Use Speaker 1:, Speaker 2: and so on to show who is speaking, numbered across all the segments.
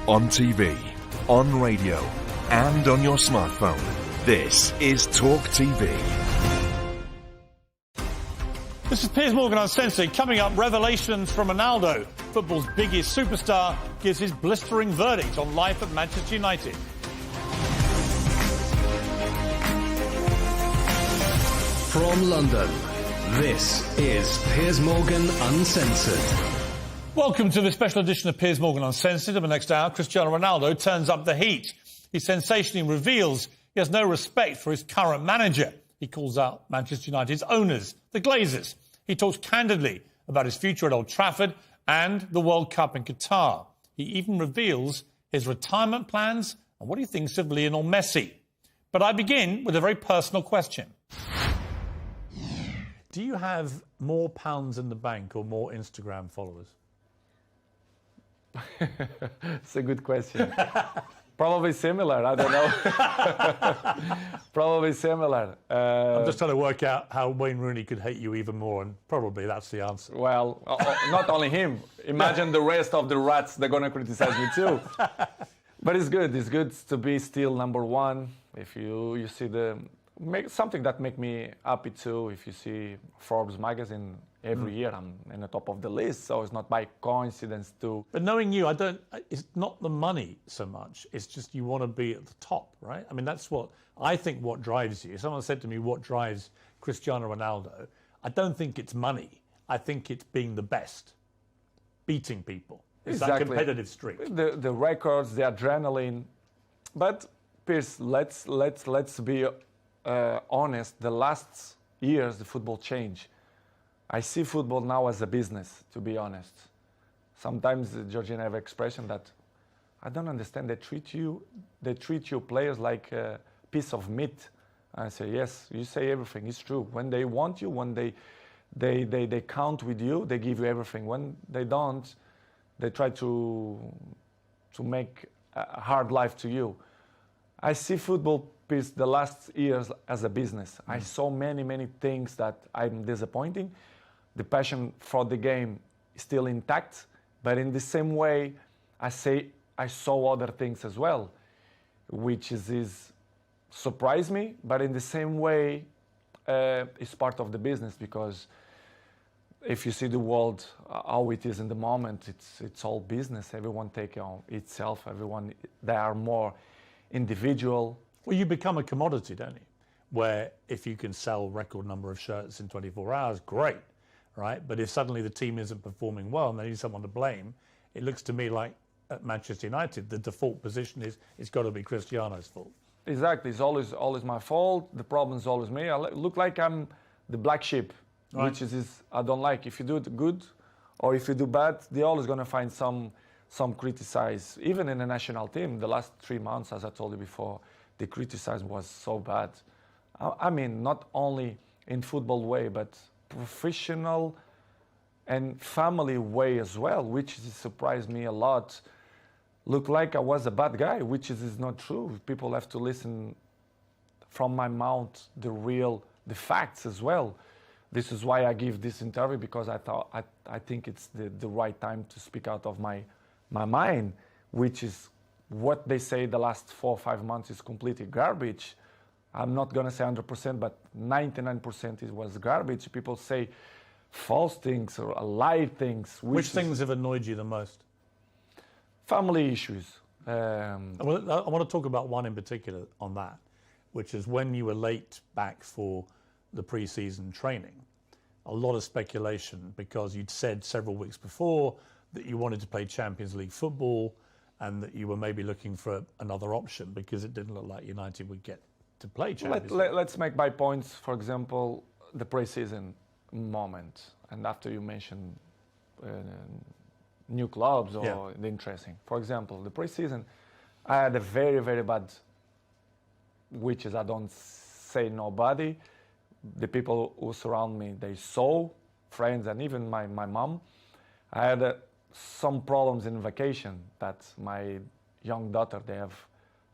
Speaker 1: On TV, on radio, and on your smartphone. This is TalkTV.
Speaker 2: This is Piers Morgan Uncensored. Coming up, revelations from Ronaldo. Football's biggest superstar gives his blistering verdict on life at Manchester United.
Speaker 3: From London, this is Piers Morgan Uncensored.
Speaker 2: Welcome to the special edition of Piers Morgan Uncensored. In the next hour, Cristiano Ronaldo turns up the heat. He sensationally reveals he has no respect for his current manager. He calls out Manchester United's owners, the Glazers. He talks candidly about his future at Old Trafford and the World Cup in Qatar. He even reveals his retirement plans and what he thinks of Lionel Messi. But I begin with a very personal question. Do you have more pounds in the bank or more Instagram followers?
Speaker 4: It's a good question. Probably similar. I don't know. Probably similar.
Speaker 2: I'm just trying to work out how Wayne Rooney could hate you even more, and probably that's the answer.
Speaker 4: Well, not only him. Imagine the rest of the rats. They're gonna criticize me too. But it's good. It's good to be still number one. If you see something that make me happy too. If you see Forbes magazine every year, I'm in the top of the list. So it's not by coincidence too.
Speaker 2: But knowing you, it's not the money so much. It's just you want to be at the top, right? I mean, that's what I think. What drives you? Someone said to me, "What drives Cristiano Ronaldo?" I don't think it's money. I think it's being the best, beating people. It's that competitive streak.
Speaker 4: The records, the adrenaline. But Piers, let's be honest. The last years, the football changed. I see football now as a business, to be honest. Sometimes Georgian have an expression that I don't understand. They treat you players like a piece of meat. I say, yes, you say everything. It's true. When they want you, when they count with you, they give you everything. When they don't, they try to make a hard life to you. I see football, Piers, the last years as a business. I saw many things that I'm disappointing. The passion for the game is still intact, but in the same way, I saw other things as well, which is surprised me, but in the same way, it's part of the business, because if you see the world how it is in the moment, it's all business. Everyone take on itself. They are more individual.
Speaker 2: Well, you become a commodity, don't you? Where if you can sell record number of shirts in 24 hours, great, right? But if suddenly the team isn't performing well and they need someone to blame, it looks to me like at Manchester United, the default position is it's got to be Cristiano's fault.
Speaker 4: Exactly. It's always my fault. The problem is always me. I look like I'm the black sheep, right, which is I don't like. If you do it good or if you do bad, they're always going to find some criticize. Even in the national team, the last 3 months, as I told you before, the criticism was so bad. I mean, not only in football way, but professional and family way as well, which surprised me a lot. Looked like I was a bad guy, which is not true. People have to listen from my mouth the facts as well. This is why I give this interview, because I think it's the right time to speak out of my mind, which is what they say the last 4 or 5 months is completely garbage. I'm not going to say 100%, but 99% it was garbage. People say false things or lie things.
Speaker 2: Which things have annoyed you the most?
Speaker 4: Family issues.
Speaker 2: I want to talk about one in particular on that, which is when you were late back for the pre-season training. A lot of speculation, because you'd said several weeks before that you wanted to play Champions League football and that you were maybe looking for another option because it didn't look like United would get to play Champions League.
Speaker 4: Let's make by points. For example, the pre-season moment, and after you mentioned new clubs or the interesting. For example, the pre-season, I had a very bad, which is I don't say nobody. The people who surround me, they saw, friends and even my mom. I had some problems in vacation that my young daughter, they have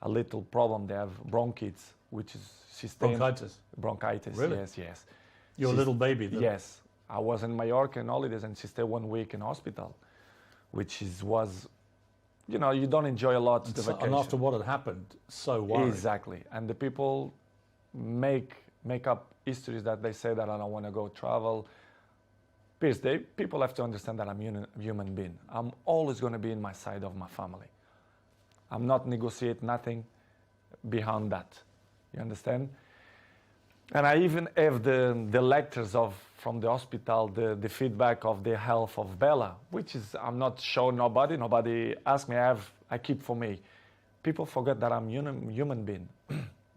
Speaker 4: a little problem. They have bronchitis, which is
Speaker 2: bronchitis.
Speaker 4: Bronchitis,
Speaker 2: really?
Speaker 4: Yes.
Speaker 2: Your little baby, though.
Speaker 4: Yes. I was in Mallorca in holidays and she stayed 1 week in hospital, which was you don't enjoy a lot the vacation.
Speaker 2: And after what had happened, so worried.
Speaker 4: Exactly. And the people make up histories that they say that I don't want to go travel. Piers, people have to understand that I'm a human being. I'm always going to be in my side of my family. I'm not negotiate nothing behind that. You understand? And I even have the lectures from the hospital, the feedback of the health of Bella, which is I'm not showing nobody. Nobody asked me. I keep for me. People forget that I'm human being,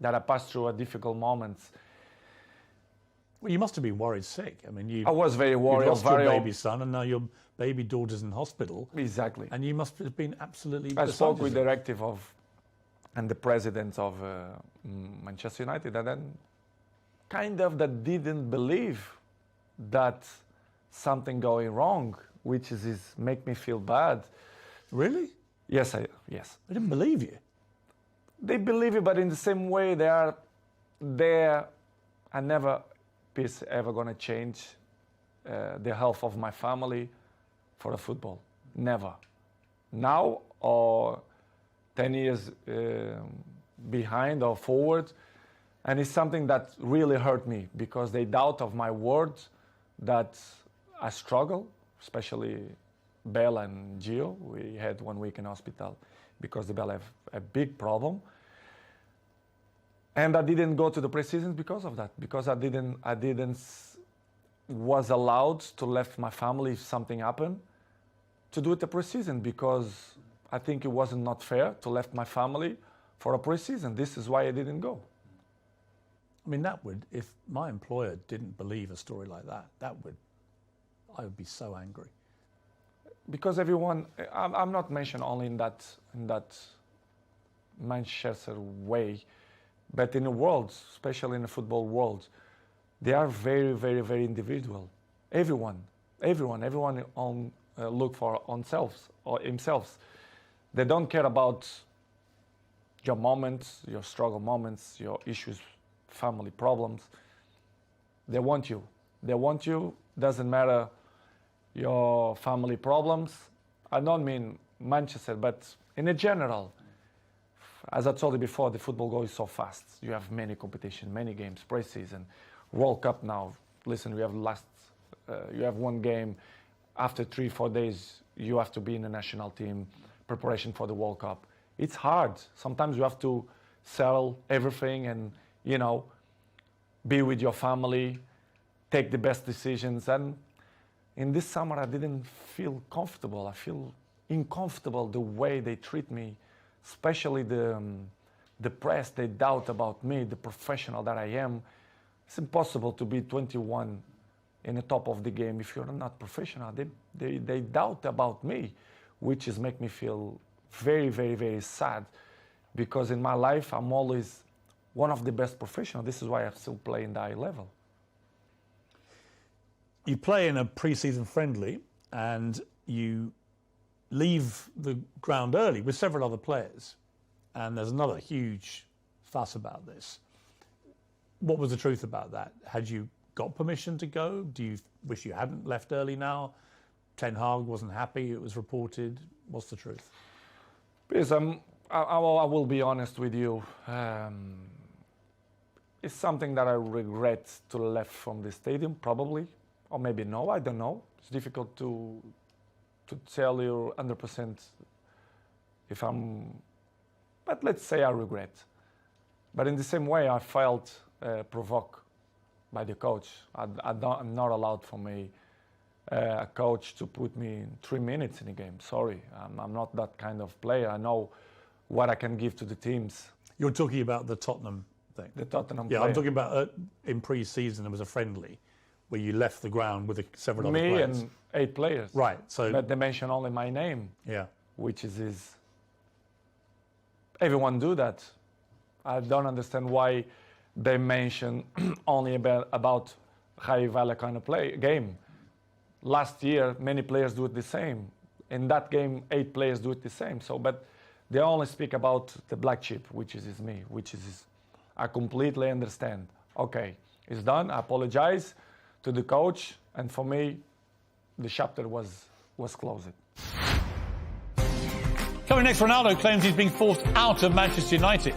Speaker 4: that I passed through a difficult moments.
Speaker 2: Well, you must have been worried sick. I mean,
Speaker 4: I was very worried.
Speaker 2: You lost your baby son, and now your baby daughter's in hospital.
Speaker 4: Exactly.
Speaker 2: And you must have been absolutely.
Speaker 4: I spoke with the directive and the president of Manchester United, and then kind of that didn't believe that something going wrong, which is make me feel bad.
Speaker 2: Really?
Speaker 4: Yes.
Speaker 2: They didn't believe you.
Speaker 4: They believe you, but in the same way, they are there. I never. Piers ever going to change the health of my family for the football. Never. Now or 10 years behind or forward. And it's something that really hurt me because they doubt of my words that I struggle, especially Bella and Gio. We had 1 week in hospital because the Bella have a big problem. And I didn't go to the pre-season because of that, because I didn't was allowed to leave my family if something happened to do it the pre-season, because I think it wasn't not fair to leave my family for a pre-season. This is why I didn't go.
Speaker 2: I mean, if my employer didn't believe a story like that, I would be so angry.
Speaker 4: Because everyone, I'm not mentioned only in that Manchester way, but in the world, especially in the football world, they are very, very, very individual. Everyone on look for themselves or themselves. They don't care about your moments, your struggle moments, your issues, family problems. They want you. They want you. Doesn't matter your family problems. I don't mean Manchester, but in a general. As I told you before, the football goes so fast. You have many competition, many games, pre-season, World Cup now. Listen, we have you have one game. After 3-4 days, you have to be in the national team, preparation for the World Cup. It's hard. Sometimes you have to sell everything and, be with your family, take the best decisions. And in this summer, I didn't feel comfortable. I feel uncomfortable the way they treat me. Especially the press, they doubt about me, the professional that I am. It's impossible to be 21 in the top of the game if you're not professional. They doubt about me, which is make me feel very, very, very sad, because in my life, I'm always one of the best professionals. This is why I still play in the high level.
Speaker 2: You play in a pre-season friendly and you leave the ground early with several other players, and there's another huge fuss about this. What was the truth about that? Had you got permission to go? Do you wish you hadn't left early now? Ten Hag wasn't happy, it was reported. What's the truth?
Speaker 4: Because I will be honest with you. It's something that I regret to left from the stadium, probably, or maybe no, I don't know. It's difficult to tell you 100% if but let's say I regret. But in the same way, I felt provoked by the coach. I'm not allowed for me, a coach, to put me in 3 minutes in a game. Sorry, I'm not that kind of player. I know what I can give to the teams.
Speaker 2: You're talking about the Tottenham thing?
Speaker 4: The Tottenham
Speaker 2: Yeah,
Speaker 4: player.
Speaker 2: I'm talking about in pre-season, there was a friendly where you left the ground with several other players.
Speaker 4: Me and 8 players.
Speaker 2: Right. So,
Speaker 4: but they mention only my name.
Speaker 2: Yeah.
Speaker 4: Which is everyone do that. I don't understand why they mention only about high value kind of game. Last year, many players do it the same. In that game, 8 players do it the same. So, but they only speak about the black sheep, which is me, I completely understand. Okay, it's done. I apologize to the coach, and for me, the chapter was closed.
Speaker 2: Coming Coming next, Ronaldo claims he's being forced out of Manchester United.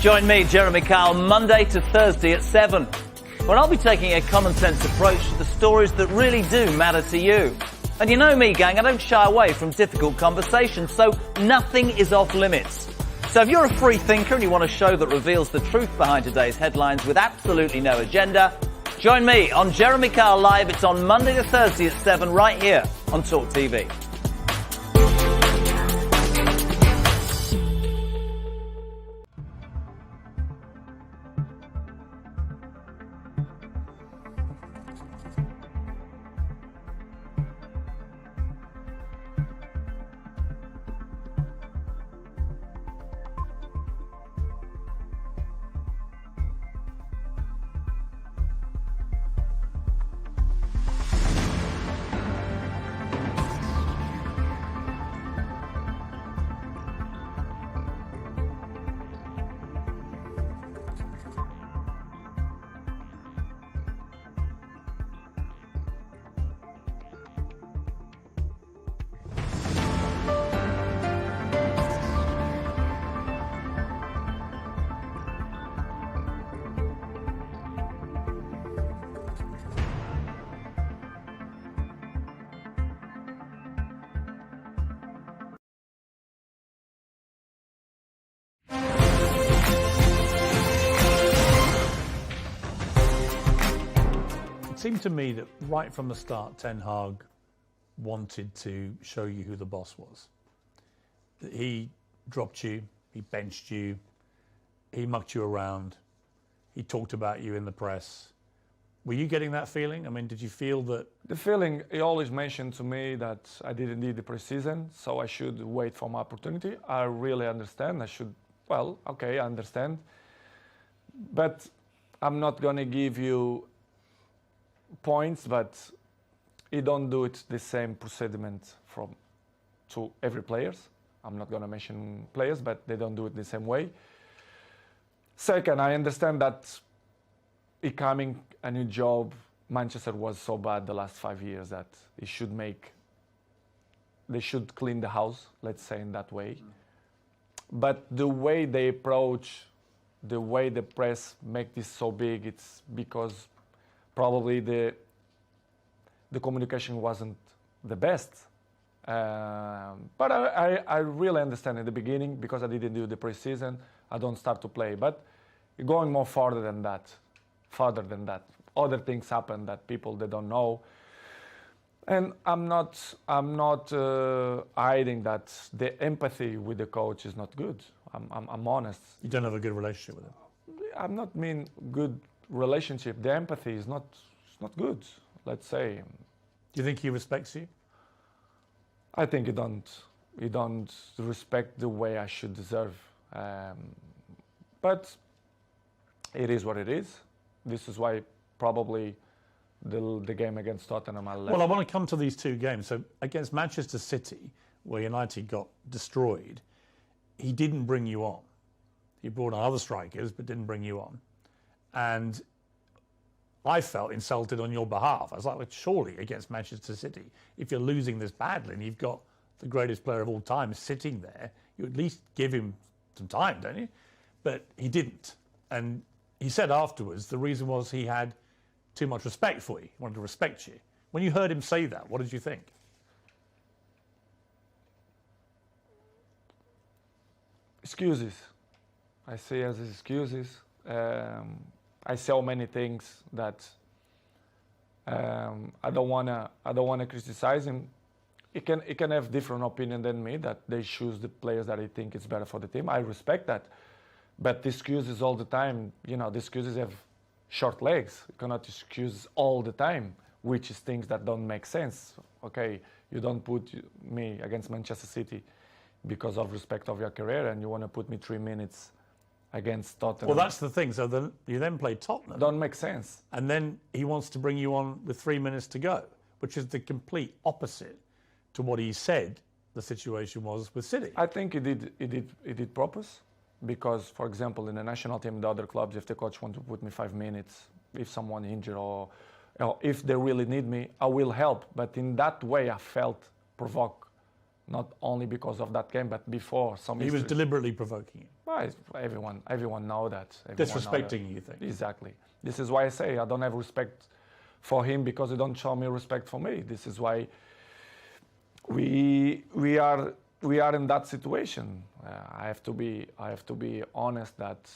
Speaker 5: Join me, Jeremy Kyle, Monday to Thursday at 7, when I'll be taking a common sense approach to the stories that really do matter to you. And you know me, gang, I don't shy away from difficult conversations, so nothing is off limits. So if you're a free thinker and you want a show that reveals the truth behind today's headlines with absolutely no agenda, join me on Jeremy Kyle Live. It's on Monday to Thursday at 7 right here on TalkTV.
Speaker 2: It seemed to me that right from the start, Ten Hag wanted to show you who the boss was. That he dropped you, he benched you, he mucked you around, he talked about you in the press. Were you getting that feeling? I mean, did you feel that?
Speaker 4: The feeling, he always mentioned to me that I didn't need the preseason, so I should wait for my opportunity. I really understand. I understand. But I'm not going to give you points, but he don't do it the same procediment to every players. I'm not going to mention players, but they don't do it the same way. Second, I understand that becoming a new job, Manchester was so bad the last 5 years that they should clean the house, let's say in that way. But the way they approach, the way the press make this so big, it's because probably the communication wasn't the best. But I really understand in the beginning, because I didn't do the preseason, I don't start to play. But going more farther than that, other things happen that they don't know. And I'm not hiding that the empathy with the coach is not good. I'm honest.
Speaker 2: You don't have a good relationship with him?
Speaker 4: I'm not mean good relationship. The empathy is not good, let's say.
Speaker 2: Do you think he respects you?
Speaker 4: I think he don't respect the way I should deserve. But it is what it is. This is why probably the game against Tottenham I left.
Speaker 2: Well, I want to come to these two games. So against Manchester City, where United got destroyed, he didn't bring you on. He brought on other strikers, but didn't bring you on. And I felt insulted on your behalf. I was like, well, surely against Manchester City, if you're losing this badly and you've got the greatest player of all time sitting there, you at least give him some time, don't you? But he didn't. And he said afterwards the reason was he had too much respect for you. He wanted to respect you. When you heard him say that, what did you think?
Speaker 4: Excuses. I say as excuses. I sell many things that I don't wanna criticize him. He can have different opinion than me, that they choose the players that I think is better for the team. I respect that. But the excuses all the time, you know, the excuses have short legs. You cannot excuse all the time, which is things that don't make sense. Okay, you don't put me against Manchester City because of respect of your career, and you want to put me 3 minutes against Tottenham.
Speaker 2: Well, that's the thing. So then you then play Tottenham.
Speaker 4: Don't make sense.
Speaker 2: And then he wants to bring you on with 3 minutes to go, which is the complete opposite to what he said the situation was with City.
Speaker 4: I think he did purpose, because, for example, in the national team, the other clubs, if the coach wants to put me 5 minutes, if someone injured or if they really need me, I will help. But in that way, I felt provoked, not only because of that game, but before some.
Speaker 2: He was deliberately provoking you.
Speaker 4: Well, everyone know that.
Speaker 2: Disrespecting you, you think?
Speaker 4: Exactly. This is why I say I don't have respect for him, because he don't show me respect for me. This is why we are in that situation. I have to be honest that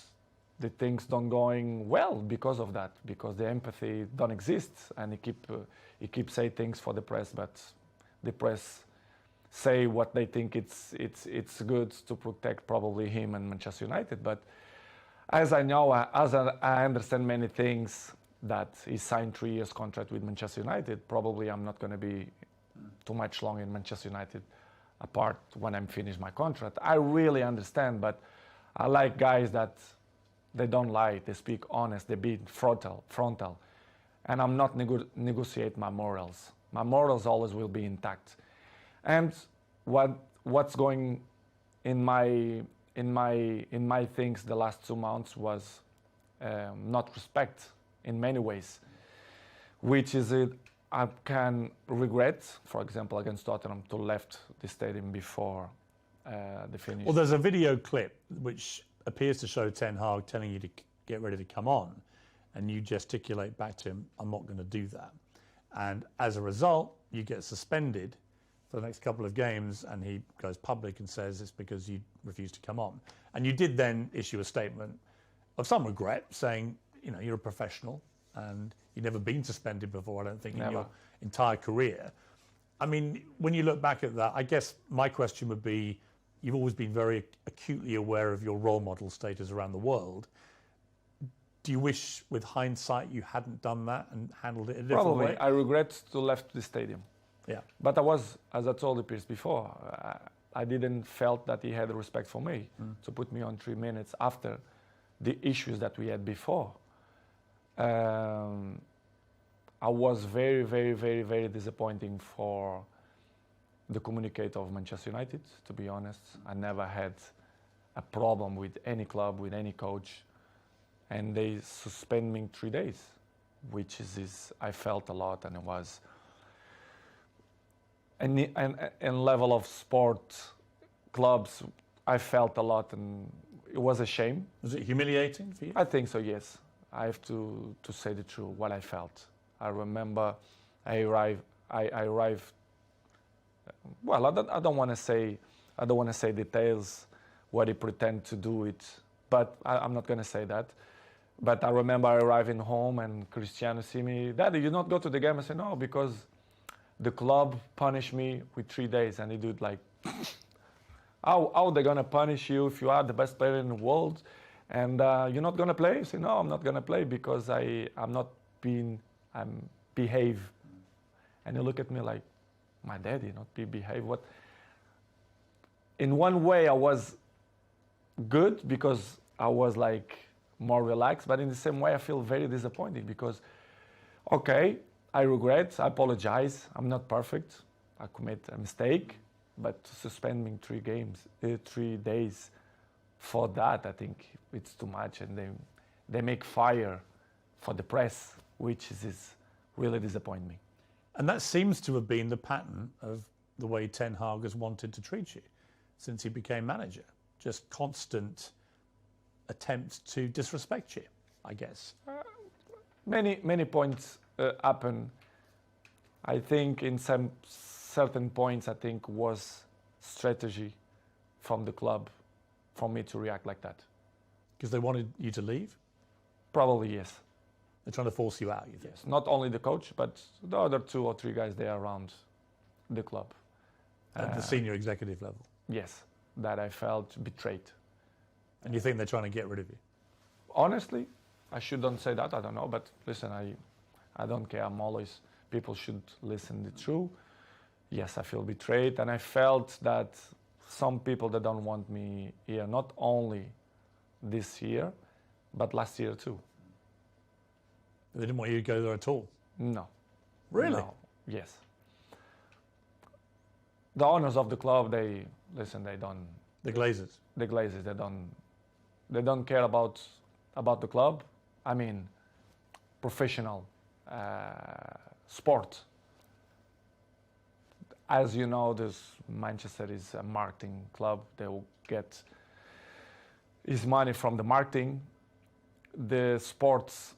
Speaker 4: the things don't going well because of that, because the empathy don't exist, and he keep say things for the press, but the press say what they think it's good to protect probably him and Manchester United. But as I know, as I understand many things, that he signed 3 years contract with Manchester United, probably I'm not going to be too much long in Manchester United, apart when I'm finished my contract. I really understand, but I like guys that they don't lie, they speak honest, they be frontal, and I'm not negotiate my morals. My morals always will be intact. And what's going in my things the last 2 months was not respect in many ways, which is it. I can regret, for example, against Tottenham, to left the stadium before the finish.
Speaker 2: Well, there's a video clip which appears to show Ten Hag telling you to get ready to come on, and you gesticulate back to him, "I'm not going to do that." And as a result, you get suspended for the next couple of games, and he goes public and says it's because you refused to come on. And you did then issue a statement of some regret, saying, you know, you're a professional and you've never been suspended before, I don't think, in your entire career. I mean, when you look back at that, I guess my question would be, you've always been very acutely aware of your role model status around the world. Do you wish, with hindsight, you hadn't done that and handled it a different way?
Speaker 4: Probably. I regret to left the stadium.
Speaker 2: Yeah.
Speaker 4: But I was, as I told the Piers before, I didn't felt that he had respect for me to put me on 3 minutes after the issues that we had before. I was very, very, very, very disappointing for the communicator of Manchester United, to be honest. I never had a problem with any club, with any coach, and they suspend me 3 days, which is I felt a lot, and it was. And level of sport clubs, I felt a lot, and it was a shame.
Speaker 2: Was it humiliating for you?
Speaker 4: I think so, yes. I have to say the truth, what I felt. I remember I arrived. Well, I don't want to say details what he pretend to do it, but I'm not going to say that. But I remember I arriving home and Cristiano see me, "Daddy, you not go to the game?" I said, "No, because the club punished me with 3 days," and he do it like, how they gonna punish you if you are the best player in the world, and you're not gonna play? I say, "No, I'm not gonna play because I'm behave." And he look at me like, "My daddy not behave what?" In one way, I was good because I was like more relaxed. But in the same way, I feel very disappointed because, okay, I regret, I apologize. I'm not perfect. I commit a mistake, but to suspend me 3 days for that, I think it's too much. And they make fire for the press, which is really disappointing me.
Speaker 2: And that seems to have been the pattern of the way Ten Hag has wanted to treat you since he became manager. Just constant attempts to disrespect you, I guess.
Speaker 4: Many points happen. I think in some certain points, I think was strategy from the club for me to react like that.
Speaker 2: Because they wanted you to leave?
Speaker 4: Probably yes.
Speaker 2: They're trying to force you out, you think?
Speaker 4: Yes. Not only the coach, but the other 2 or 3 guys there around the club.
Speaker 2: At the senior executive level?
Speaker 4: Yes, that I felt betrayed.
Speaker 2: And you think they're trying to get rid of you?
Speaker 4: Honestly, I shouldn't say that, I don't know, but listen, I don't care. I'm always, people should listen the truth. Yes, I feel betrayed, and I felt that some people that don't want me here, not only this year, but last year too.
Speaker 2: They didn't want you to go there at all?
Speaker 4: No.
Speaker 2: Really?
Speaker 4: No. Yes. The owners of the club, they don't.
Speaker 2: The Glazers?
Speaker 4: The Glazers, they don't care about the club. I mean, professional sport. As you know, Manchester is a marketing club. They will get his money from the marketing. The sports,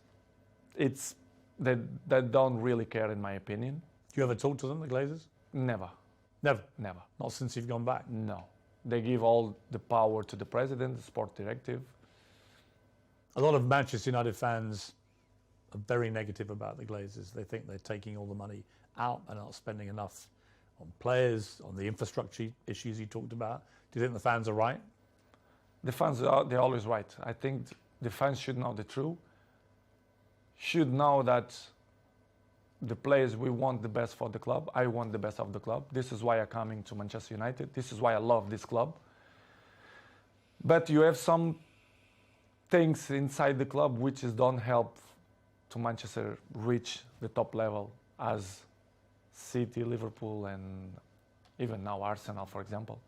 Speaker 4: they don't really care, in my opinion.
Speaker 2: Do you ever talk to them, the Glazers?
Speaker 4: Never.
Speaker 2: Never?
Speaker 4: Never.
Speaker 2: Not since you've gone back?
Speaker 4: No. They give all the power to the president, the sport directive.
Speaker 2: A lot of Manchester United fans are very negative about the Glazers. They think they're taking all the money out and not spending enough on players, on the infrastructure issues you talked about. Do you think the fans are right?
Speaker 4: The fans, they're always right. I think the fans should know the truth, should know that the players, we want the best for the club. I want the best of the club. This is why I'm coming to Manchester United. This is why I love this club. But you have some things inside the club which don't help to Manchester reach the top level as City, Liverpool, and even now Arsenal, for example,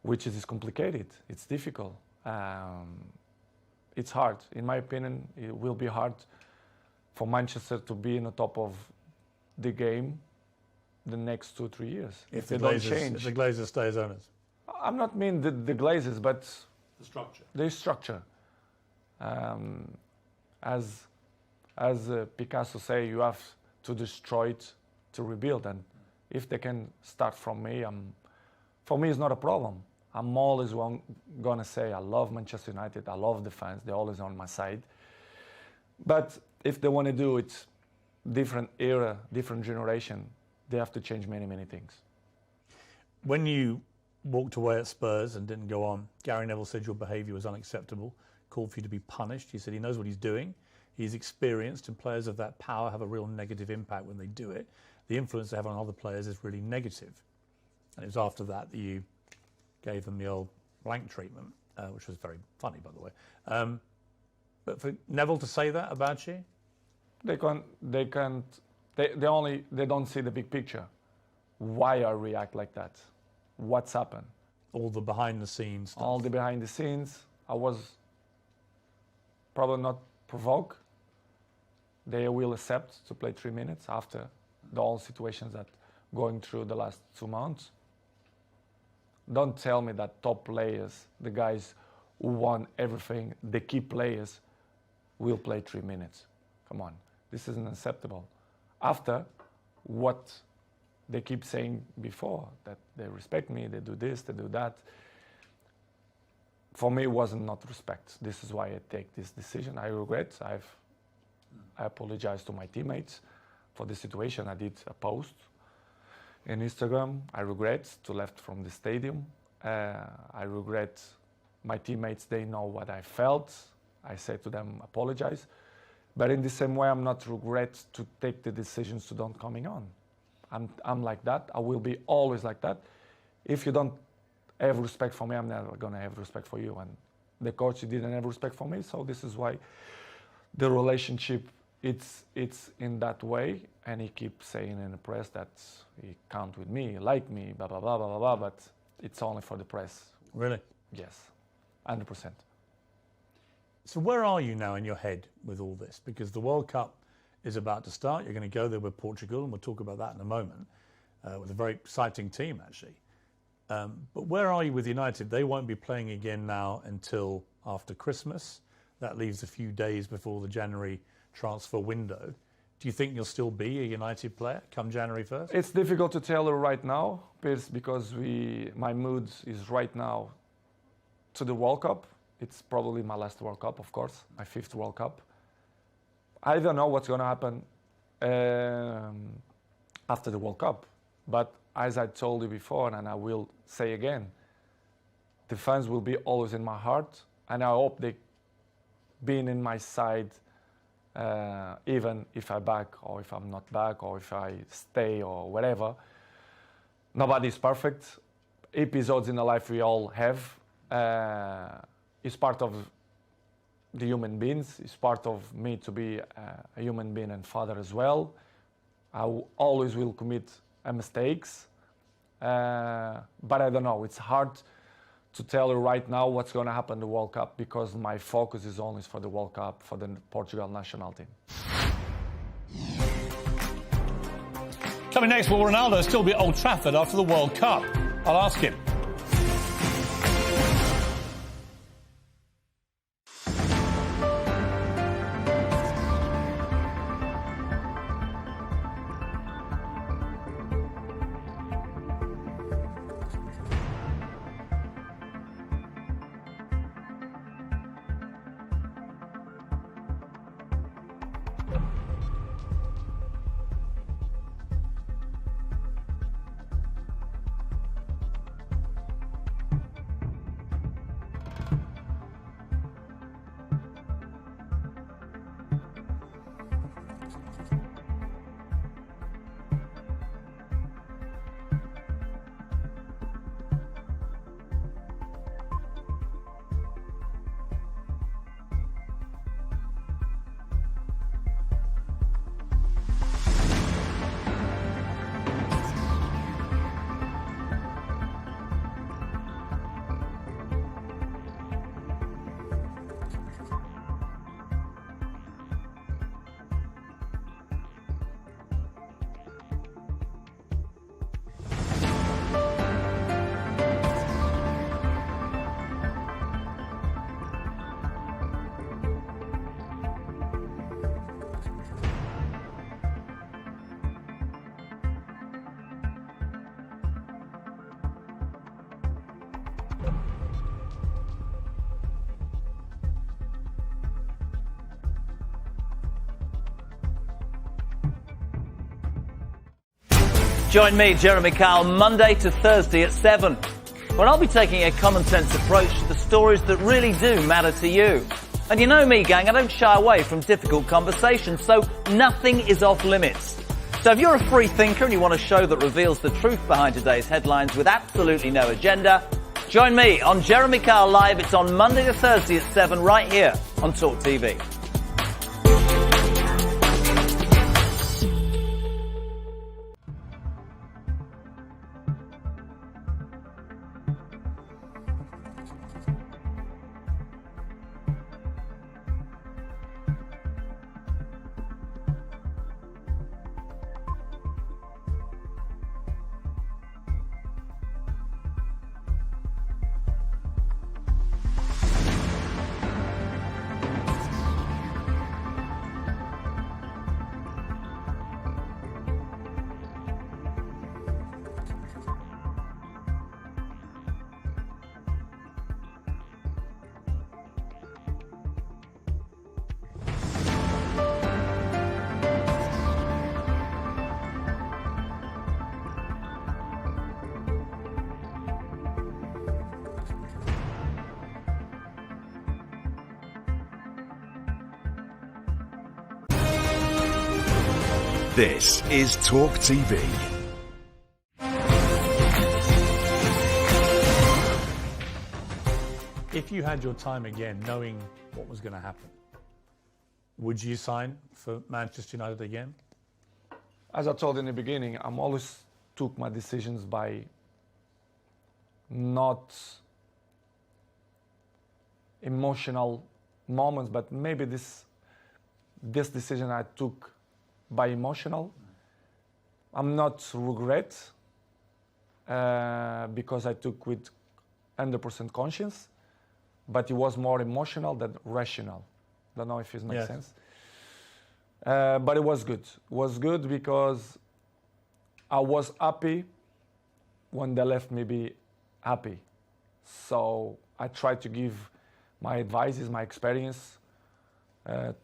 Speaker 4: which is complicated. It's difficult. It's hard. In my opinion, it will be hard for Manchester to be in the top of the game the next 2-3 years.
Speaker 2: If
Speaker 4: they
Speaker 2: the
Speaker 4: don't
Speaker 2: Glazers,
Speaker 4: change.
Speaker 2: if the Glazers stay as owners?
Speaker 4: I'm not mean the Glazers, but
Speaker 2: The structure.
Speaker 4: the structure. As Picasso say, you have to destroy it to rebuild. And if they can start from me, for me it's not a problem. I'm always gonna say I love Manchester United. I love the fans. They're always on my side. But if they want to do it, different era, different generation, they have to change many things.
Speaker 2: When you walked away at Spurs and didn't go on, Gary Neville said your behaviour was unacceptable, called for you to be punished. He said he knows what he's doing. He's experienced, and players of that power have a real negative impact when they do it. The influence they have on other players is really negative. And it was after that that you gave them the old blank treatment, which was very funny, by the way. But for Neville to say that about you?
Speaker 4: They don't see the big picture. Why I react like that? What's happened?
Speaker 2: All the behind the scenes stuff.
Speaker 4: All the behind the scenes. I was probably not provoked. They will accept to play 3 minutes after the whole situations that going through the last 2 months. Don't tell me that top players, the guys who won everything, the key players, will play 3 minutes. Come on, this isn't acceptable. After what they keep saying before, that they respect me, they do this, they do that. For me, it wasn't not respect. This is why I take this decision. I regret. I apologize to my teammates for the situation. I did a post in Instagram. I regret to left from the stadium. I regret my teammates. They know what I felt. I said to them, apologize. But in the same way, I'm not regret to take the decisions to don't coming on. I'm like that. I will be always like that. If you don't have respect for me, I'm never gonna have respect for you. And the coach didn't have respect for me. So this is why the relationship it's in that way. And he keeps saying in the press that he can't with me, like me, blah blah blah blah blah. But it's only for the press.
Speaker 2: Really?
Speaker 4: Yes, 100%.
Speaker 2: So where are you now in your head with all this? Because the World Cup is about to start. You're going to go there with Portugal, and we'll talk about that in a moment, with a very exciting team, actually. But where are you with United? They won't be playing again now until after Christmas. That leaves a few days before the January transfer window. Do you think you'll still be a United player come January 1st?
Speaker 4: It's difficult to tell right now, Piers, because my mood is right now to the World Cup. It's probably my last World Cup, of course, my 5th World Cup. I don't know what's going to happen after the World Cup. But as I told you before, and I will say again, the fans will be always in my heart. And I hope they being in my side, even if I'm back or if I'm not back or if I stay or whatever. Nobody's perfect. Episodes in the life we all have. Is part of the human beings. It's part of me to be a human being and father as well. I always will commit mistakes, but I don't know. It's hard to tell you right now what's going to happen in the World Cup because my focus is only for the World Cup, for the Portugal national team.
Speaker 2: Coming next, will Ronaldo still be at Old Trafford after the World Cup? I'll ask him.
Speaker 5: Join me, Jeremy Kyle, Monday to Thursday at 7, when I'll be taking a common sense approach to the stories that really do matter to you. And you know me, gang, I don't shy away from difficult conversations, so nothing is off limits. So if you're a free thinker and you want a show that reveals the truth behind today's headlines with absolutely no agenda, join me on Jeremy Kyle Live. It's on Monday to Thursday at 7 right here on TalkTV.
Speaker 1: This is TalkTV.
Speaker 2: If If you had your time again, knowing what was going to happen, would you sign for Manchester United again?
Speaker 4: As I told in the beginning, I'm always took my decisions by not emotional moments, but maybe this decision I took by emotional. I'm not regret because I took with 100% conscience, but it was more emotional than rational. Don't know if it makes sense. But it was good. It was good because I was happy when they left me be happy. So I tried to give my advices, my experience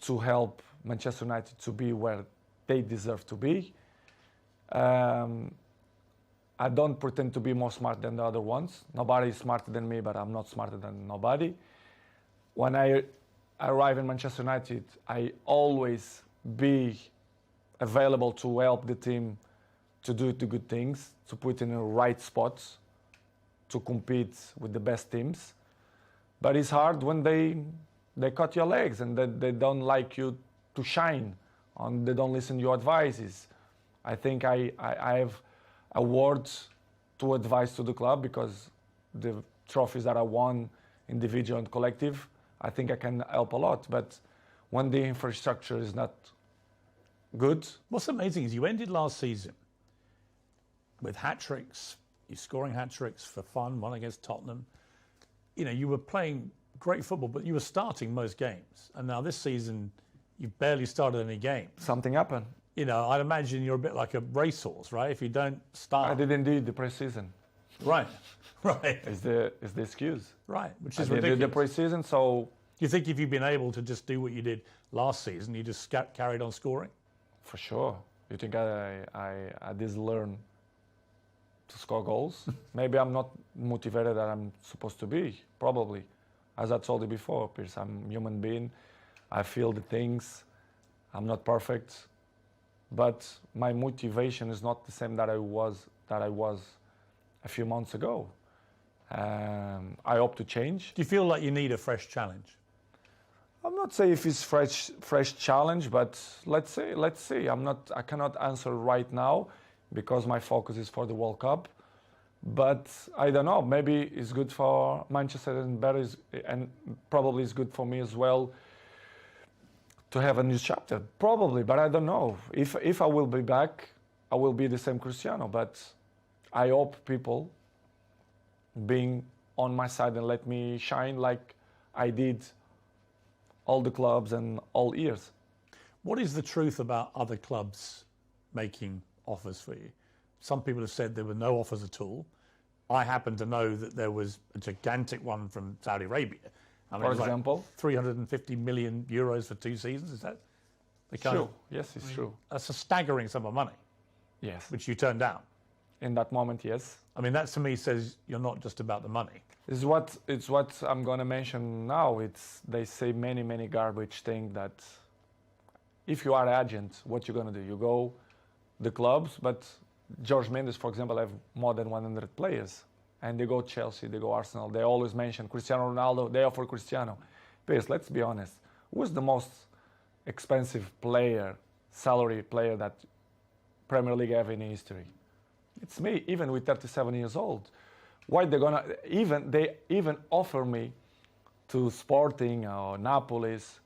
Speaker 4: to help Manchester United to be where they deserve to be. I don't pretend to be more smart than the other ones. Nobody is smarter than me, but I'm not smarter than nobody. When I arrive in Manchester United, I always be available to help the team to do the good things, to put in the right spots, to compete with the best teams. But it's hard when they cut your legs and they don't like you to shine, and they don't listen to your advices. I think I have a word to advise to the club because the trophies that I won, individual and collective, I think I can help a lot. But when the infrastructure is not good.
Speaker 2: What's amazing is you ended last season with hat-tricks. You're scoring hat-tricks for fun, one against Tottenham. You know, you were playing great football, but you were starting most games. And now this season, you've barely started any games.
Speaker 4: Something happened.
Speaker 2: You know, I'd imagine you're a bit like a racehorse, right? If you don't start...
Speaker 4: I didn't do the pre-season.
Speaker 2: Right, right.
Speaker 4: Is the excuse.
Speaker 2: Right, which is
Speaker 4: I
Speaker 2: ridiculous.
Speaker 4: did the pre-season, so...
Speaker 2: Do you think if you'd been able to just do what you did last season, you just carried on scoring?
Speaker 4: For sure. You think I did learn to score goals? Maybe I'm not motivated that I'm supposed to be, probably. As I told you before, Piers, I'm a human being. I feel the things. I'm not perfect. But my motivation is not the same that I was a few months ago. I hope to change.
Speaker 2: Do you feel like you need a fresh challenge?
Speaker 4: I'm not saying if it's fresh challenge, but let's see. I cannot answer right now because my focus is for the World Cup. But I don't know. Maybe it's good for Manchester and probably it's good for me as well to have a new chapter. Probably, but I don't know. If I will be back, I will be the same Cristiano. But I hope people being on my side and let me shine like I did all the clubs and all years.
Speaker 2: What is the truth about other clubs making offers for you? Some people have said there were no offers at all. I happen to know that there was a gigantic one from Saudi Arabia. I mean,
Speaker 4: for example?
Speaker 2: Like 350 million euros for 2 seasons, is that the kind
Speaker 4: True. Yes, it's true.
Speaker 2: That's a staggering sum of money.
Speaker 4: Yes.
Speaker 2: Which you turned down.
Speaker 4: In that moment, yes.
Speaker 2: I mean, that to me says you're not just about the money.
Speaker 4: It's what I'm going to mention now. They say many garbage things that if you are an agent, what you're going to do? You go the clubs, but George Mendes, for example, have more than 100 players. And they go Chelsea, they go Arsenal. They always mention Cristiano Ronaldo. They offer Cristiano. Piers, let's be honest. Who's the most expensive player, salary player that Premier League have in history? It's me, even with 37 years old. Why they even offer me to Sporting or Napolis?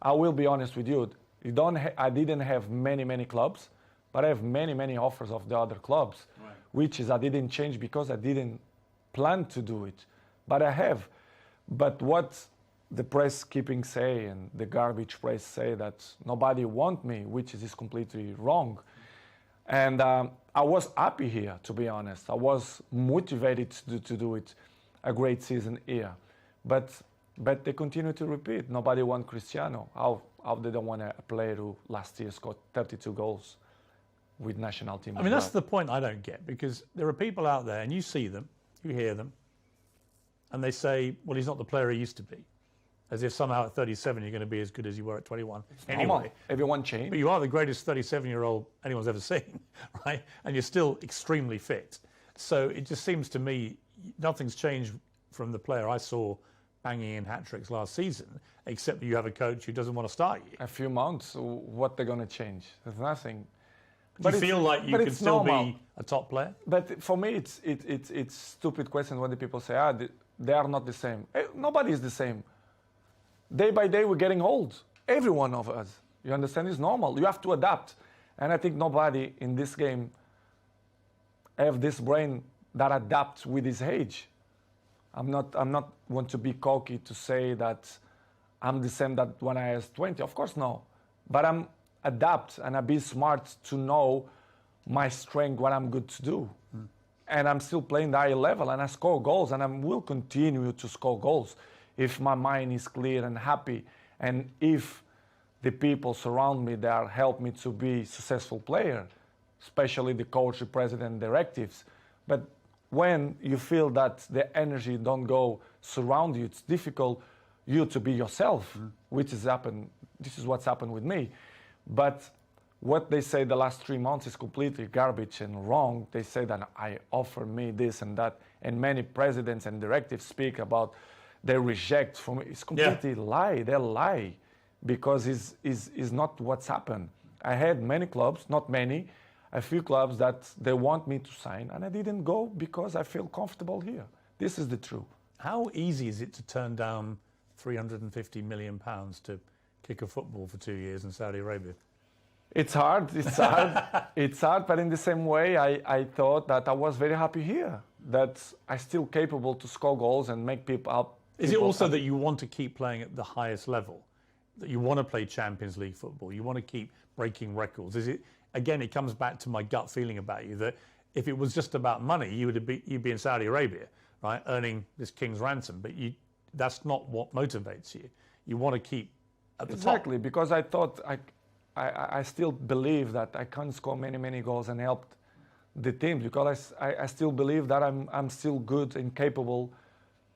Speaker 4: I will be honest with you. I didn't have many clubs, but I have many offers of the other clubs, right. Which is I didn't change because I didn't plan to do it, but I have. But what the press keeping say and the garbage press say that nobody want me, which is completely wrong. And I was happy here, to be honest. I was motivated to do it, a great season here. But they continue to repeat. Nobody want Cristiano. How they don't want a player who last year scored 32 goals with national team?
Speaker 2: I mean, that's the point I don't get, because there are people out there, and you see them, you hear them, and they say, well, he's not the player he used to be. As if somehow at 37 you're going to be as good as you were at 21. Anyway,
Speaker 4: everyone changed.
Speaker 2: But you are the greatest 37-year-old anyone's ever seen, right? And you're still extremely fit. So it just seems to me nothing's changed from the player I saw banging in hat-tricks last season, except that you have a coach who doesn't want to start you.
Speaker 4: A few months, what they're going to change? There's nothing.
Speaker 2: Do you feel like you can still be a top player?
Speaker 4: But for me, it's stupid question when the people say, they are not the same. Nobody is the same. Day by day, we're getting old. Every one of us. You understand? It's normal. You have to adapt. And I think nobody in this game have this brain that adapts with his age. I'm not want to be cocky to say that I'm the same that when I was 20. Of course, no. But I'm adapt and I be smart to know my strength, what I'm good to do. And I'm still playing the high level and I score goals and I will continue to score goals if my mind is clear and happy and if the people surround me that help me to be a successful player, especially the coach, the president, directives. But when you feel that the energy don't go surround you, it's difficult you to be yourself, which has happened. This is what's happened with me. But what they say the last 3 months is completely garbage and wrong. They say that I offer me this and that, and many presidents and directives speak about they reject from me. It's completely lie. They lie because it's not what's happened. I had many clubs, not many, a few clubs that they want me to sign, and I didn't go because I feel comfortable here. This is the truth.
Speaker 2: How easy is it to turn down £350 million to kick a football for 2 years in Saudi Arabia?
Speaker 4: It's hard, it's hard, but in the same way, I thought that I was very happy here, that I'm still capable to score goals and make people up.
Speaker 2: Is it also that you want to keep playing at the highest level? That you want to play Champions League football? You want to keep breaking records? Is it, again, it comes back to my gut feeling about you, that if it was just about money, you'd be in Saudi Arabia, right, earning this king's ransom, but that's not what motivates you. You want to keep at the top.
Speaker 4: Exactly, because I thought I still believe that I can score many goals and help the team, because I still believe that I'm still good and capable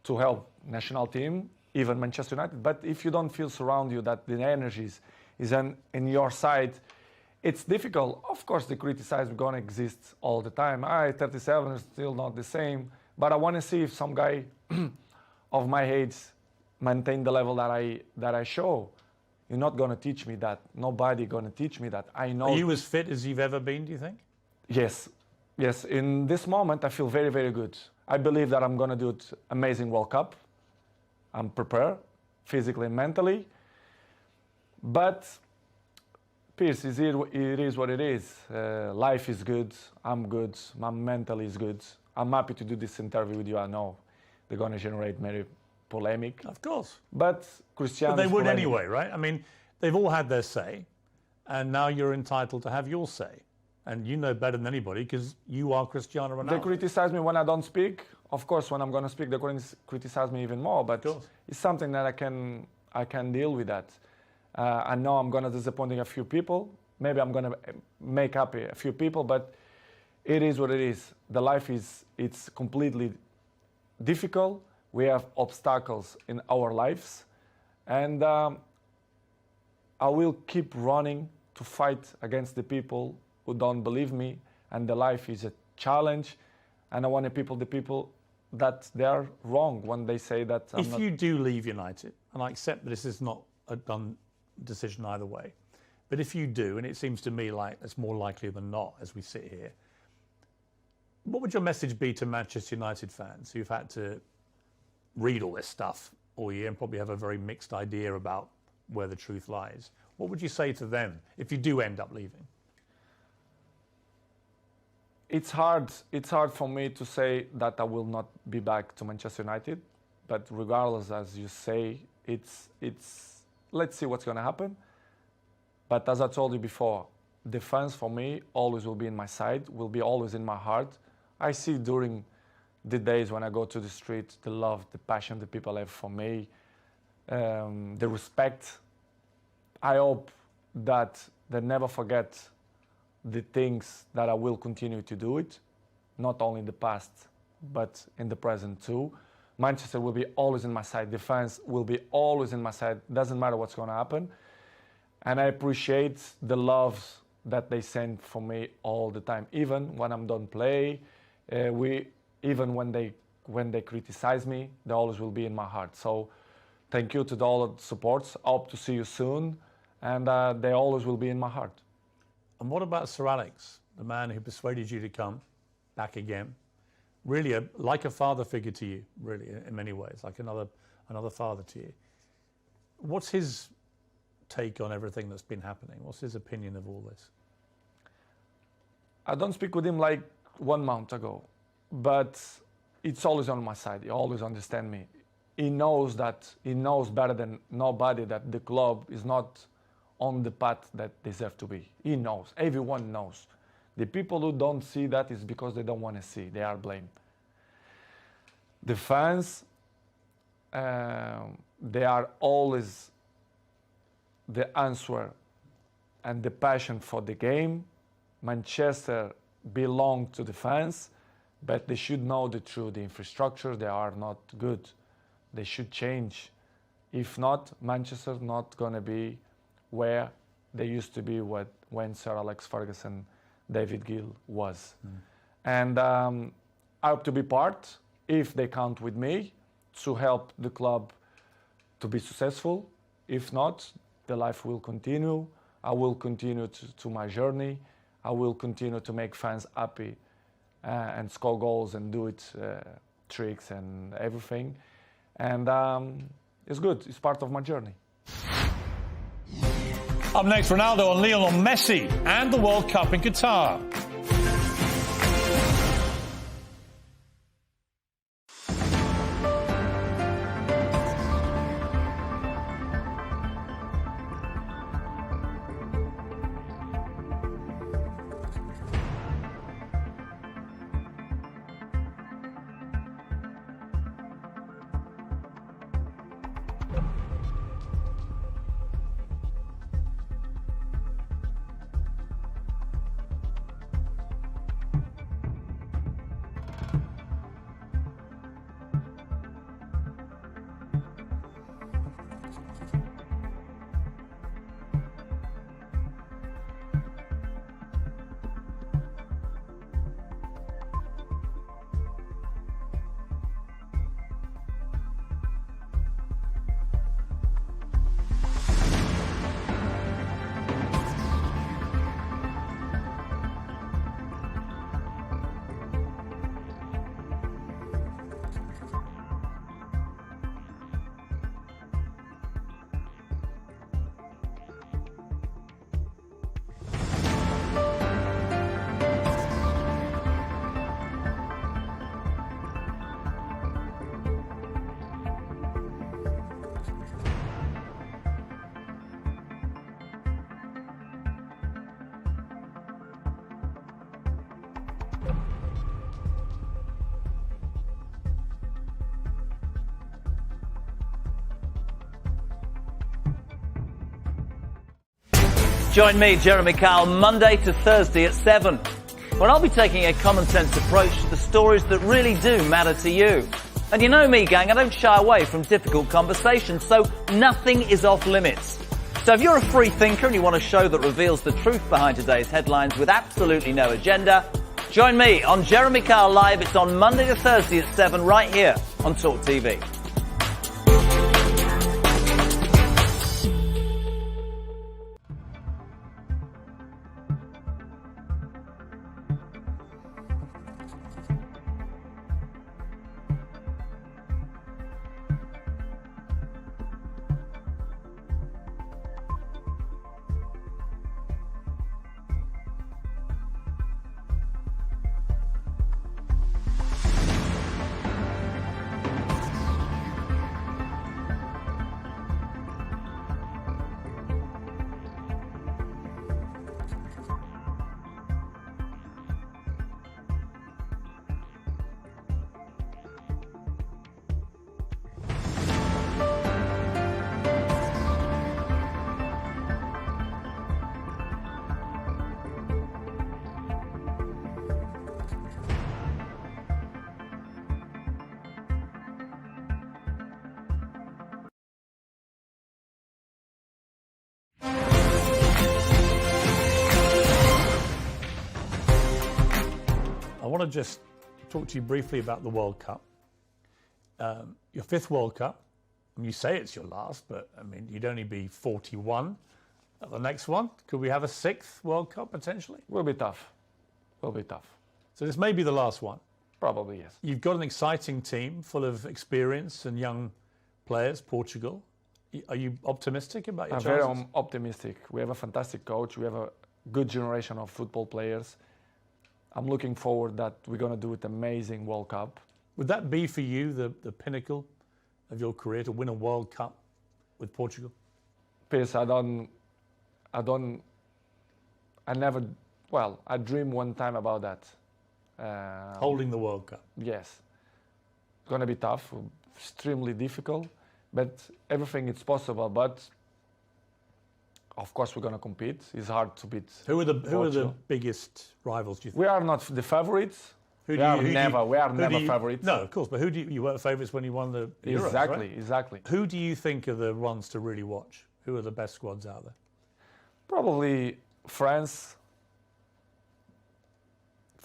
Speaker 4: to help national team, even Manchester United. But if you don't feel surround you that the energies is in your side, it's difficult. Of course, the criticism is going to exist all the time. 37 is still not the same, but I want to see if some guy of my age maintain the level that I show. You're not going to teach me that. Nobody going to teach me that. I know.
Speaker 2: Are you as fit as you've ever been, do you think?
Speaker 4: Yes. In this moment, I feel very good. I believe that I'm going to do it amazing World Cup. I'm prepared, physically and mentally. But, Piers, it is what it is. Life is good. I'm good. My mental is good. I'm happy to do this interview with you. I know they're going to generate many polemic.
Speaker 2: Of course.
Speaker 4: But Cristiano.
Speaker 2: But they would anyway, right? I mean, they've all had their say, and now you're entitled to have your say. And you know better than anybody because you are Cristiano Ronaldo.
Speaker 4: They criticize me when I don't speak. Of course, when I'm going to speak, they're going to criticize me even more. But it's something that I can deal with that. I know I'm going to disappoint a few people. Maybe I'm going to make happy a few people, but it is what it is. The life it's completely difficult. We have obstacles in our lives, and I will keep running to fight against the people who don't believe me, and the life is a challenge, and I want the people that they are wrong when they say that
Speaker 2: if you do leave United, and I accept that this is not a done decision either way, but if you do, and it seems to me like it's more likely than not as we sit here, what would your message be to Manchester United fans who've had to read all this stuff all year and probably have a very mixed idea about where the truth lies? What would you say to them if you do end up leaving?
Speaker 4: It's hard for me to say that I will not be back to Manchester United, but regardless, as you say, it's let's see what's going to happen. But as I told you before, the fans for me always will be in my side, will be always in my heart. I see during the days when I go to the street, the love, the passion the people have for me, the respect. I hope that they never forget the things that I will continue to do it, not only in the past, but in the present too. Manchester will be always in my side. The fans will be always in my side. Doesn't matter what's going to happen. And I appreciate the love that they send for me all the time. Even when I'm done play, even when they when they criticize me, they always will be in my heart. So thank you to all the supports. I hope to see you soon, and they always will be in my heart.
Speaker 2: And what about Sir Alex, the man who persuaded you to come back again? Really, like a father figure to you, really, in many ways, like another father to you. What's his take on everything that's been happening? What's his opinion of all this?
Speaker 4: I don't speak with him like 1 month ago, but it's always on my side. He always understands me. He knows better than nobody that the club is not on the path that they deserve to be. He knows. Everyone knows. The people who don't see that is because they don't want to see. They are blamed. The fans, they are always the answer and the passion for the game. Manchester belongs to the fans, but they should know the truth. The infrastructure, they are not good. They should change. If not, Manchester not going to be where they used to be when Sir Alex Ferguson, David Gill was. And I hope to be part, if they count with me, to help the club to be successful. If not, the life will continue. I will continue to my journey. I will continue to make fans happy and score goals and do it tricks and everything. And it's good. It's part of my journey.
Speaker 2: Up next, Ronaldo on Lionel Messi and the World Cup in Qatar.
Speaker 5: Join me, Jeremy Kyle, Monday to Thursday at 7, when I'll be taking a common sense approach to the stories that really do matter to you. And you know me, gang, I don't shy away from difficult conversations, so nothing is off limits. So if you're a free thinker and you want a show that reveals the truth behind today's headlines with absolutely no agenda, join me on Jeremy Kyle Live. It's on Monday to Thursday at 7 right here on TalkTV.
Speaker 2: I want to just talk to you briefly about the World Cup. your 5th World Cup. And you say it's your last, but I mean, you'd only be 41 at the next one. Could we have a 6th World Cup potentially?
Speaker 4: Will be tough. Will be tough.
Speaker 2: So this may be the last one.
Speaker 4: Probably, yes.
Speaker 2: You've got an exciting team full of experience and young players, Portugal. Are you optimistic about your chances?
Speaker 4: I'm very optimistic. We have a fantastic coach. We have a good generation of football players. I'm looking forward that we're going to do an amazing World Cup.
Speaker 2: Would that be for you the pinnacle of your career, to win a World Cup with Portugal?
Speaker 4: Piers, I dreamed one time about that.
Speaker 2: Holding the World Cup.
Speaker 4: Yes. It's going to be tough, extremely difficult, but everything is possible. But of course, we're going to compete. It's hard to beat.
Speaker 2: Who are the biggest rivals, do you think?
Speaker 4: We are not the favorites. We are never favorites.
Speaker 2: No, of course, but you were favourites when you won the Euros,
Speaker 4: Exactly,
Speaker 2: right?
Speaker 4: exactly.
Speaker 2: Who do you think are the ones to really watch? Who are the best squads out there?
Speaker 4: Probably France.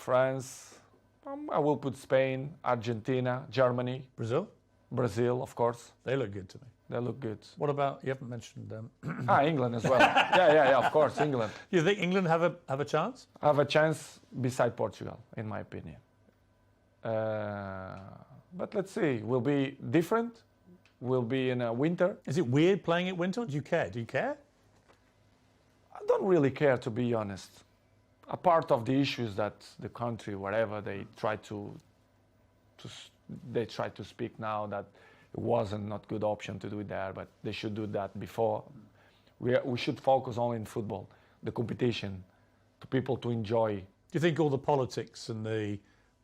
Speaker 4: I will put Spain, Argentina, Germany, Brazil, of course.
Speaker 2: They look good to me.
Speaker 4: They look good.
Speaker 2: What about, you haven't mentioned them?
Speaker 4: England as well. yeah, of course, England.
Speaker 2: You think England have a chance?
Speaker 4: Have a chance beside Portugal, in my opinion. But let's see. Will be different. Will be in a winter.
Speaker 2: Is it weird playing at winter? Do you care? Do you care?
Speaker 4: I don't really care, to be honest. A part of the issues that the country, whatever, they try to speak now that it wasn't not good option to do it there, but they should do that before. We should focus only in football, the competition, to people to enjoy.
Speaker 2: Do you think all the politics and the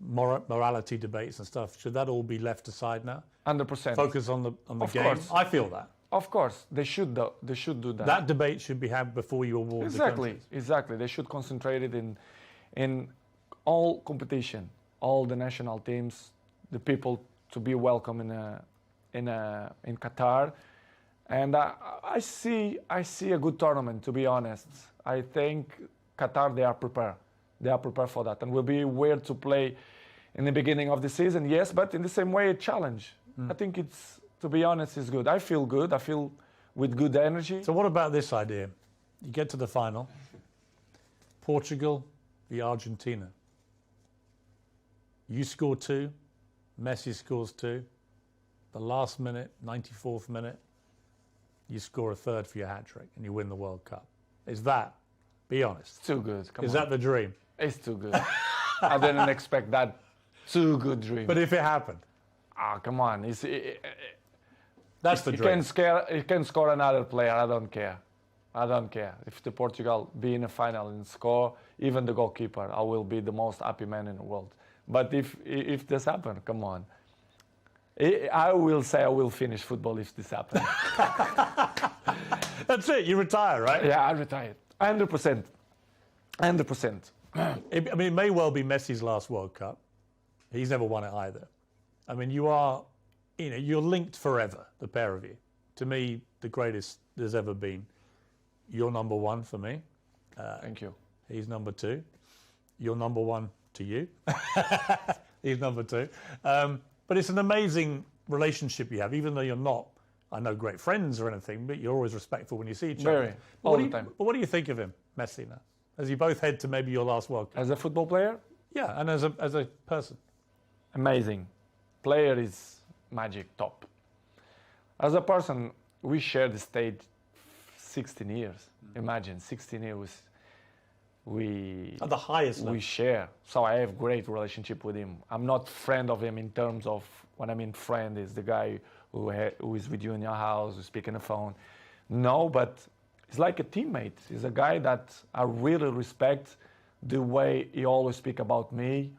Speaker 2: morality debates and stuff, should that all be left aside now?
Speaker 4: 100%.
Speaker 2: Focus on the game.
Speaker 4: Course.
Speaker 2: I feel that.
Speaker 4: Of course, they should do that.
Speaker 2: That debate should be had before you award the countries.
Speaker 4: Exactly. They should concentrate it in all competition, all the national teams, the people to be welcome in Qatar, and I see a good tournament. To be honest, I think Qatar, they are prepared. They are prepared for that, and will be weird to play in the beginning of the season. Yes, but in the same way, a challenge. I think it's. To be honest, it's good. I feel good. I feel with good energy.
Speaker 2: So what about this idea? You get to the final. Portugal v Argentina. You score 2. Messi scores 2. The last minute, 94th minute, you score a 3rd for your hat-trick and you win the World Cup. Is that, be honest.
Speaker 4: It's too good. Come on.
Speaker 2: Is that the dream?
Speaker 4: It's too good. I didn't expect that. Too good dream.
Speaker 2: But if it happened?
Speaker 4: Come on.
Speaker 2: That's the dream.
Speaker 4: You can score another player. I don't care. If the Portugal be in a final and score, even the goalkeeper, I will be the most happy man in the world. But if this happens, come on. I will say I will finish football if this happens.
Speaker 2: That's it. You retire, right?
Speaker 4: Yeah, I retired. 100%. 100%.
Speaker 2: I mean, it may well be Messi's last World Cup. He's never won it either. I mean, you're linked forever, the pair of you. To me, the greatest there's ever been. You're number 1 for me.
Speaker 4: Thank you.
Speaker 2: He's number 2. You're number 1 to you. He's number 2. But it's an amazing relationship you have, even though you're not, I know, great friends or anything, but you're always respectful when you see each other.
Speaker 4: Very, all the time.
Speaker 2: But what do you think of him, Messi, now? As you both head to maybe your last World Cup?
Speaker 4: As a football player?
Speaker 2: Yeah, and as a person.
Speaker 4: Amazing. Player is magic, top. As a person, we share the stage 16 years. Imagine, 16 years.
Speaker 2: At the highest level.
Speaker 4: We share. So I have great relationship with him. I'm not friend of him in terms of, when I mean friend, is the guy who is with you in your house, who speak on the phone. No, but he's like a teammate. He's a guy that I really respect the way he always speak about me.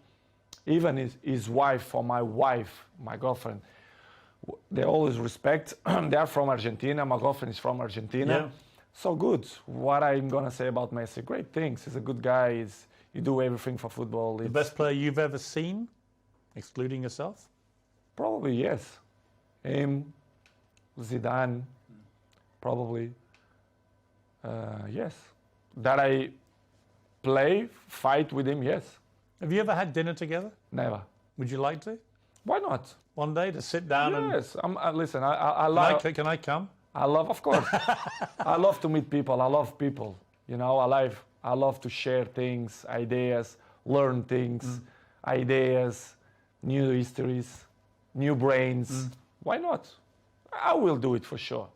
Speaker 4: Even his wife, or my girlfriend, they always respect. They're from Argentina. My girlfriend is from Argentina.
Speaker 2: Yeah.
Speaker 4: So good. What I'm going to say about Messi, great things. He's a good guy. You do everything for football.
Speaker 2: The best player you've ever seen, excluding yourself?
Speaker 4: Probably, yes. Him, Zidane, probably. Yes. That I fight with him, yes.
Speaker 2: Have you ever had dinner together?
Speaker 4: Never.
Speaker 2: Would you like to?
Speaker 4: Why not?
Speaker 2: One day to sit down and...
Speaker 4: Yes. Listen, I love...
Speaker 2: Can I come?
Speaker 4: I love, of course. I love to meet people. I love people. You know, I love to share things, ideas, learn things, ideas, new histories, new brains. Why not? I will do it for sure.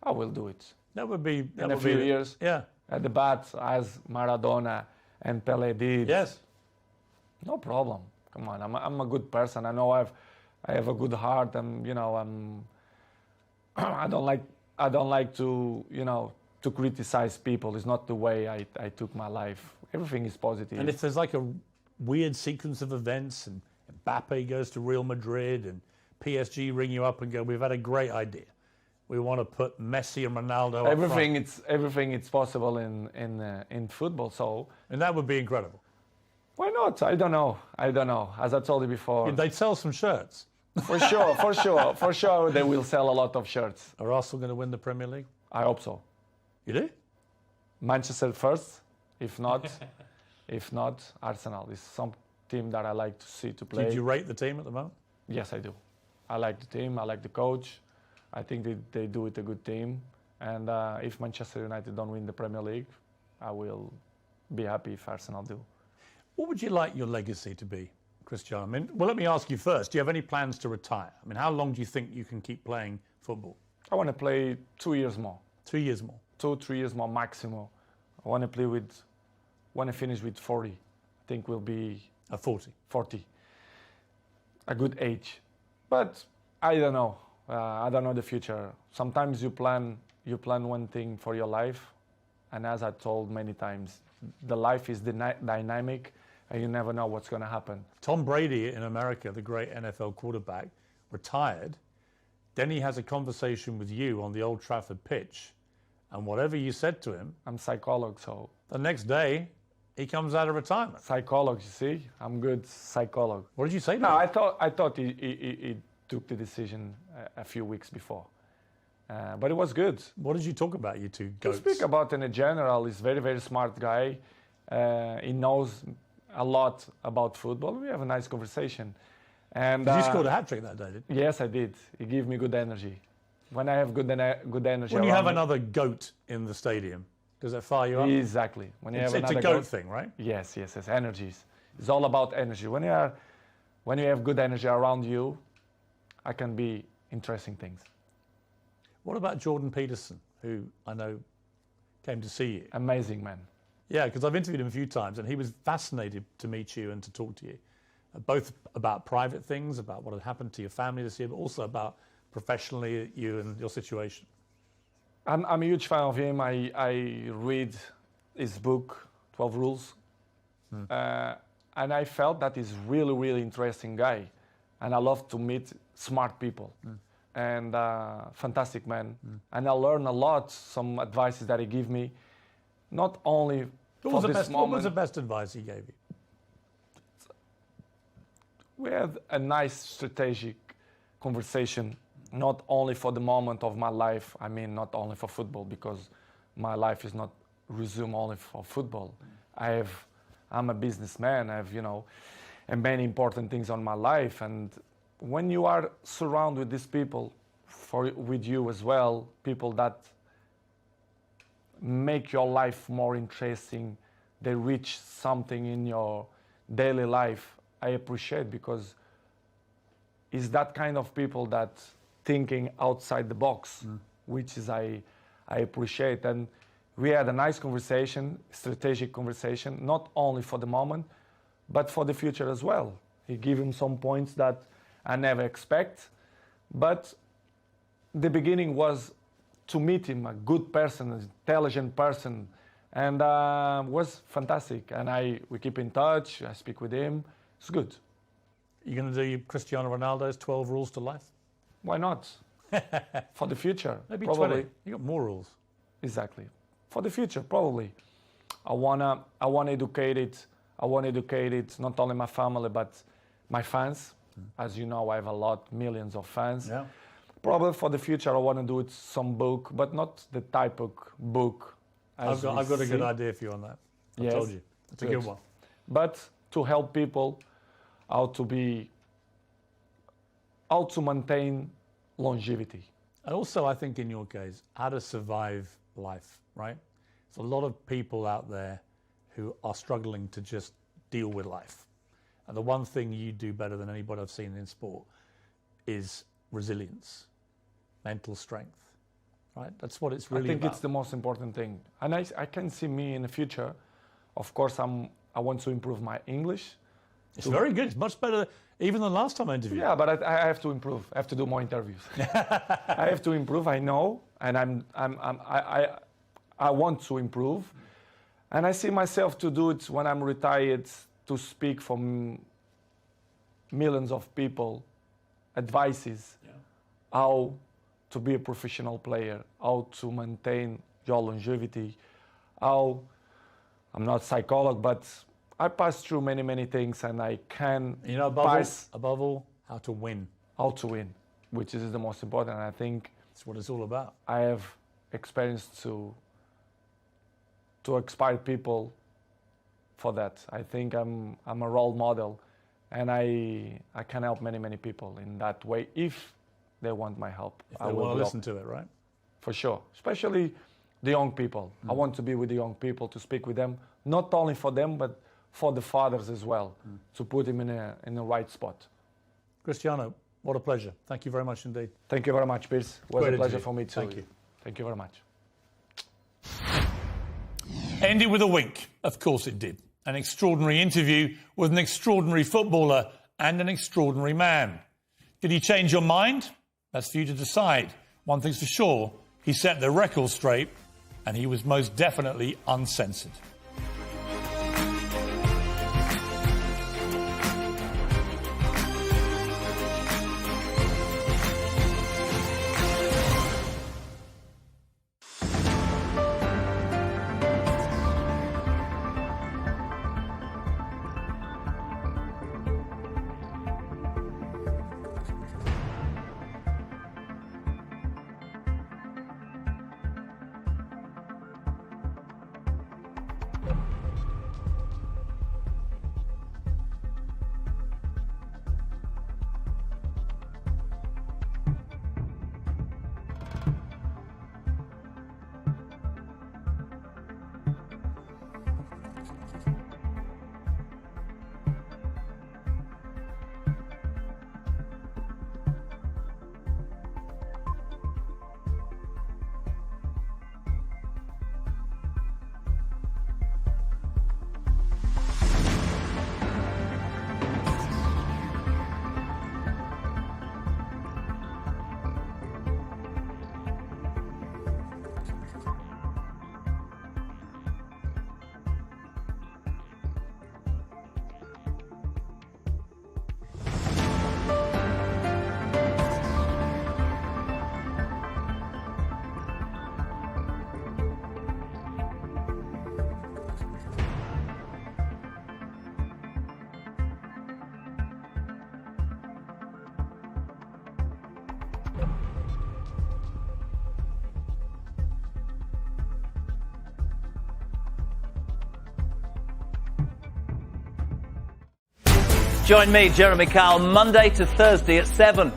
Speaker 4: I will do it.
Speaker 2: That would be...
Speaker 4: In a few years.
Speaker 2: Yeah.
Speaker 4: At the bat, as Maradona and Pele did.
Speaker 2: Yes.
Speaker 4: No problem. Come on, I'm a good person. I know I have a good heart, and you know I don't like to to criticize people. It's not the way I took my life. Everything is positive.
Speaker 2: And if there's like a weird sequence of events and Mbappe goes to Real Madrid and PSG ring you up and go, we've had a great idea. We want to put Messi and Ronaldo up front.
Speaker 4: Everything it's possible in football. So
Speaker 2: and that would be incredible.
Speaker 4: Why not? I don't know. As I told you before.
Speaker 2: They'd sell some shirts.
Speaker 4: For sure, they will sell a lot of shirts.
Speaker 2: Are Arsenal going to win the Premier League?
Speaker 4: I hope so.
Speaker 2: You do?
Speaker 4: Manchester first. If not, Arsenal is some team that I like to see to play.
Speaker 2: Did you rate the team at the moment?
Speaker 4: Yes, I do. I like the team. I like the coach. I think they do it a good team. And if Manchester United don't win the Premier League, I will be happy if Arsenal do.
Speaker 2: What would you like your legacy to be, Cristiano? I mean, well, let me ask you first. Do you have any plans to retire? I mean, how long do you think you can keep playing football?
Speaker 4: I want to play 2 years more.
Speaker 2: 2 years more?
Speaker 4: 2-3 years more maximum. I want to play when I finish with 40. I think we'll be...
Speaker 2: 40?
Speaker 4: 40. A good age. But I don't know. I don't know the future. Sometimes you plan one thing for your life. And as I told many times, the life is dynamic and you never know what's going to happen.
Speaker 2: Tom Brady in America, the great NFL quarterback, retired. Then he has a conversation with you on the Old Trafford pitch. And whatever you said to him...
Speaker 4: I'm psychologist, so...
Speaker 2: The next day, he comes out of retirement.
Speaker 4: Psychologist, you see? I'm good psychologist.
Speaker 2: What did you say to him?
Speaker 4: No, I thought he took the decision a few weeks before. But it was good.
Speaker 2: What did you talk about, you two goats?
Speaker 4: To speak about in general, he's a very, very smart guy. He knows a lot about football. We have a nice conversation. And
Speaker 2: you scored a hat-trick that day, didn't you?
Speaker 4: Yes, I did. He gave me good energy. When I have good energy
Speaker 2: when you have another goat in the stadium, does that fire you up?
Speaker 4: Exactly. When you
Speaker 2: it's
Speaker 4: have another
Speaker 2: a goat thing, right?
Speaker 4: Yes. Energies. It's all about energy. When you have good energy around you, I can be interesting things.
Speaker 2: What about Jordan Peterson, who I know came to see you?
Speaker 4: Amazing man.
Speaker 2: Yeah, because I've interviewed him a few times, and he was fascinated to meet you and to talk to you, both about private things, about what had happened to your family this year, but also about professionally you and your situation.
Speaker 4: I'm a huge fan of him. I read his book, 12 Rules, and I felt that he's really, really interesting guy, and I love to meet smart people. And fantastic man. And I learned a lot, some advices that he gave me, not only for this moment.
Speaker 2: What was the best advice he gave you?
Speaker 4: We had a nice strategic conversation, not only for the moment of my life, I mean not only for football, because my life is not resumed only for football. I'm a businessman, I have, and many important things on my life, and when you are surrounded with these people, with you as well, people that make your life more interesting, they reach something in your daily life, I appreciate, because it's that kind of people that thinking outside the box, which is I appreciate. And we had a nice conversation, strategic conversation, not only for the moment, but for the future as well. He gave him some points that I never expect, but the beginning was to meet him, a good person, an intelligent person, and was fantastic. And we keep in touch, I speak with him, it's good.
Speaker 2: You're going to do Cristiano Ronaldo's 12 rules to life?
Speaker 4: Why not? For the future,
Speaker 2: maybe
Speaker 4: probably.
Speaker 2: 20. You got more rules.
Speaker 4: Exactly. For the future, probably. I wanna educate it. I want to educate it, not only my family, but my fans. As you know, I have millions of fans.
Speaker 2: Yeah.
Speaker 4: Probably for the future, I want to do it some book, but not the type of book.
Speaker 2: I've got a good idea for you on that. I told you. It's a good one.
Speaker 4: But to help people how to be how to maintain longevity.
Speaker 2: And also, I think in your case, how to survive life, right? There's a lot of people out there who are struggling to just deal with life. And the one thing you do better than anybody I've seen in sport is resilience, mental strength, right? That's what it's really
Speaker 4: I think
Speaker 2: about.
Speaker 4: it's the most important thing. And I can see me in the future. Of course, I want to improve my English.
Speaker 2: It's very good. It's much better even than last time I interviewed.
Speaker 4: Yeah, but I have to improve. I have to do more interviews. I have to improve. I know, and I want to improve, and I see myself to do it when I'm retired, to speak for millions of people, advices, how to be a professional player, how to maintain your longevity, how I'm not a psychologist, but I passed through many things, and I can
Speaker 2: above all, how to win.
Speaker 4: How to win, which is the most important. I think
Speaker 2: that's what it's all about.
Speaker 4: I have experience to inspire people for that. I think I'm a role model, and I can help many people in that way if they want my help.
Speaker 2: If they want to listen to it, right?
Speaker 4: For sure, especially the young people. I want to be with the young people, to speak with them, not only for them, but for the fathers as well, to put him in the right spot.
Speaker 2: Cristiano, what a pleasure. Thank you very much indeed.
Speaker 4: Thank you very much, Piers. It was
Speaker 2: Great
Speaker 4: a pleasure
Speaker 2: interview.
Speaker 4: for me too.
Speaker 2: Thank you.
Speaker 4: Thank you very much.
Speaker 2: Ended with a wink. Of course it did. An extraordinary interview with an extraordinary footballer and an extraordinary man. Did he change your mind? That's for you to decide. One thing's for sure, he set the record straight, and he was most definitely uncensored.
Speaker 5: Join me, Jeremy Kyle, Monday to Thursday at 7